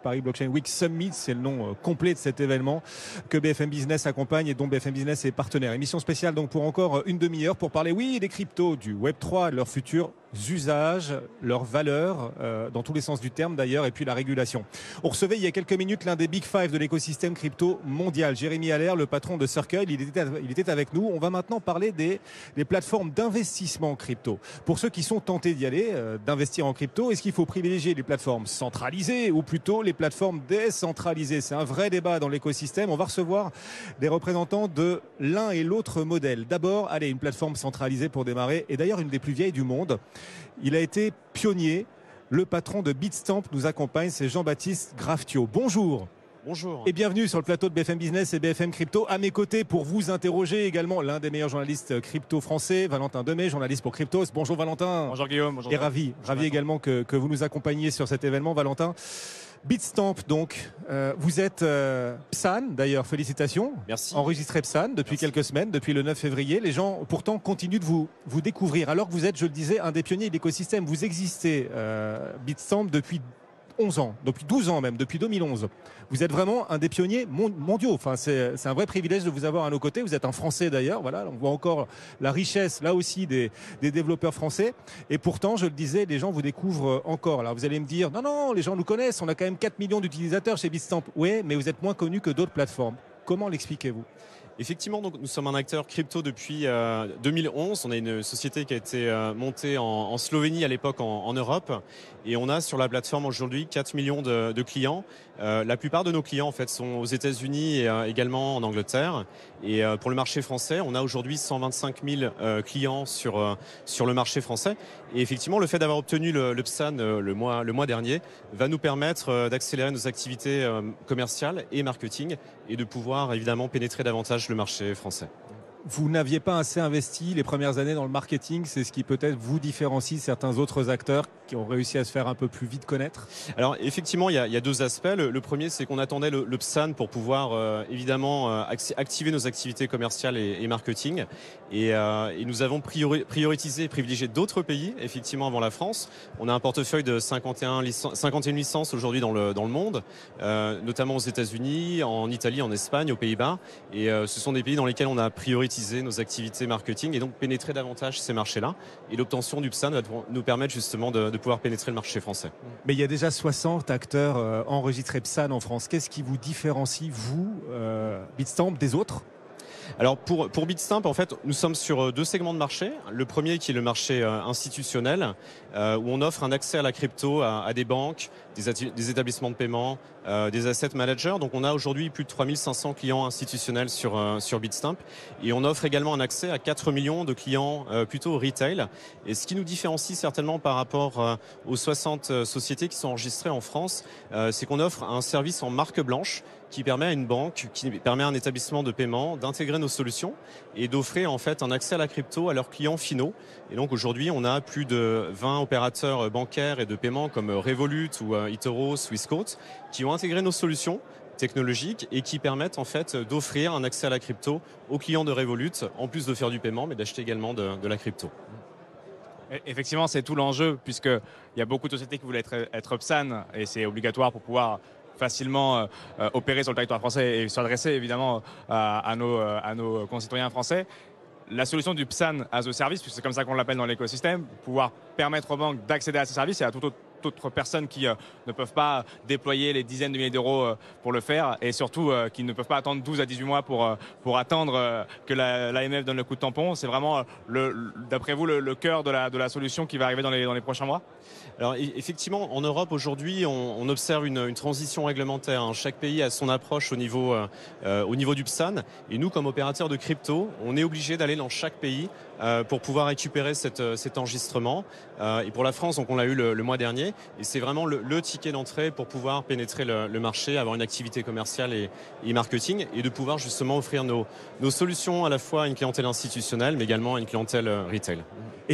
Paris Blockchain Week Summit, c'est le nom complet de cet événement que BFM Business accompagne et dont BFM Business est partenaire. Émission spéciale donc pour encore une demi-heure pour parler, oui, des cryptos, du Web3, de leurs futurs usages, leurs valeurs, dans tous les sens du terme d'ailleurs, et puis la régulation. On recevait il y a quelques minutes l'un des Big Five de l'écosystème crypto mondial, Jérémy Allaire, le patron de Circle. Il était avec nous. On va maintenant parler des plateformes d'investissement en crypto. Pour ceux qui sont tentés d'y aller, d'investir en crypto, est-ce qu'il faut privilégier les plateformes centralisées ou plutôt les plateformes décentralisées? C'est un vrai débat dans l'écosystème. On va recevoir des représentants de l'un et l'autre modèle. D'abord, allez, une plateforme centralisée pour démarrer, et d'ailleurs une des plus vieilles du monde. Il a été pionnier. Le patron de Bitstamp nous accompagne, c'est Jean-Baptiste Graftio. Bonjour. Bonjour. Et bienvenue sur le plateau de BFM Business et BFM Crypto. À mes côtés, pour vous interroger également, l'un des meilleurs journalistes crypto français, Valentin Demey, journaliste pour Cryptos. Bonjour Valentin. Bonjour Guillaume. Bonjour. Et ravi également que vous nous accompagniez sur cet événement, Valentin. Bitstamp, donc, vous êtes PSAN, d'ailleurs, félicitations. Merci. Enregistré PSAN depuis quelques semaines, depuis le 9 février. Les gens, pourtant, continuent de vous découvrir. Alors que vous êtes, je le disais, un des pionniers de l'écosystème. Vous existez, Bitstamp, depuis 11 ans, depuis 12 ans même, depuis 2011. Vous êtes vraiment un des pionniers mondiaux. Enfin, c'est un vrai privilège de vous avoir à nos côtés. Vous êtes un Français d'ailleurs. Voilà, on voit encore la richesse, là aussi, des développeurs français. Et pourtant, je le disais, les gens vous découvrent encore. Alors, vous allez me dire, non, les gens nous connaissent. On a quand même 4 millions d'utilisateurs chez Bitstamp. Oui, mais vous êtes moins connu que d'autres plateformes. Comment l'expliquez-vous ? Effectivement, donc, nous sommes un acteur crypto depuis 2011. On a une société qui a été montée en Slovénie à l'époque en Europe. Et on a sur la plateforme aujourd'hui 4 millions de clients. La plupart de nos clients en fait, sont aux États-Unis et également en Angleterre. Et pour le marché français, on a aujourd'hui 125 000 clients sur le marché français. Et effectivement, le fait d'avoir obtenu le PSAN le mois dernier va nous permettre d'accélérer nos activités commerciales et marketing et de pouvoir évidemment pénétrer davantage le marché français. Vous n'aviez pas assez investi les premières années dans le marketing, c'est ce qui peut-être vous différencie de certains autres acteurs qui ont réussi à se faire un peu plus vite connaître? Alors effectivement, il y a deux aspects. Le premier, c'est qu'on attendait le PSAN pour pouvoir évidemment activer nos activités commerciales et marketing. Et nous avons prioritisé et privilégié d'autres pays, effectivement, avant la France. On a un portefeuille de 51 licences aujourd'hui dans le monde, notamment aux États-Unis, en Italie, en Espagne, aux Pays-Bas. Et ce sont des pays dans lesquels on a prioritisé nos activités marketing et donc pénétrer davantage ces marchés-là. Et l'obtention du PSAN va nous permettre justement de pouvoir pénétrer le marché français. Mais il y a déjà 60 acteurs enregistrés PSAN en France. Qu'est-ce qui vous différencie, vous, Bitstamp, des autres ? Alors pour Bitstamp, en fait, nous sommes sur deux segments de marché. Le premier qui est le marché institutionnel, où on offre un accès à la crypto à des banques, des établissements de paiement, des asset managers. Donc on a aujourd'hui plus de 3500 clients institutionnels sur Bitstamp. Et on offre également un accès à 4 millions de clients plutôt retail. Et ce qui nous différencie certainement par rapport aux 60 sociétés qui sont enregistrées en France, c'est qu'on offre un service en marque blanche qui permet à une banque, qui permet à un établissement de paiement d'intégrer nos solutions et d'offrir en fait un accès à la crypto à leurs clients finaux. Et donc aujourd'hui, on a plus de 20 opérateurs bancaires et de paiement comme Revolut ou eToro, Swissquote qui ont intégré nos solutions technologiques et qui permettent en fait d'offrir un accès à la crypto aux clients de Revolut, en plus de faire du paiement, mais d'acheter également de la crypto. Effectivement, c'est tout l'enjeu, puisqu'il y a beaucoup de sociétés qui voulaient être PSAN et c'est obligatoire pour pouvoir facilement opérer sur le territoire français et s'adresser évidemment à nos concitoyens français. La solution du PSAN as a service, puisque c'est comme ça qu'on l'appelle dans l'écosystème, pouvoir permettre aux banques d'accéder à ces services et à toute autre personnes qui ne peuvent pas déployer les dizaines de milliers d'euros pour le faire et surtout qui ne peuvent pas attendre 12 à 18 mois pour attendre que l'AMF donne le coup de tampon. C'est vraiment, d'après vous, le cœur de la solution qui va arriver dans les prochains mois? Alors effectivement, en Europe aujourd'hui, on observe une transition réglementaire. Chaque pays a son approche au niveau du PSAN. Et nous, comme opérateurs de crypto, on est obligé d'aller dans chaque pays pour pouvoir récupérer cet enregistrement. Et pour la France, donc on l'a eu le mois dernier. Et c'est vraiment le ticket d'entrée pour pouvoir pénétrer le marché, avoir une activité commerciale et marketing et de pouvoir justement offrir nos solutions à la fois à une clientèle institutionnelle, mais également à une clientèle retail.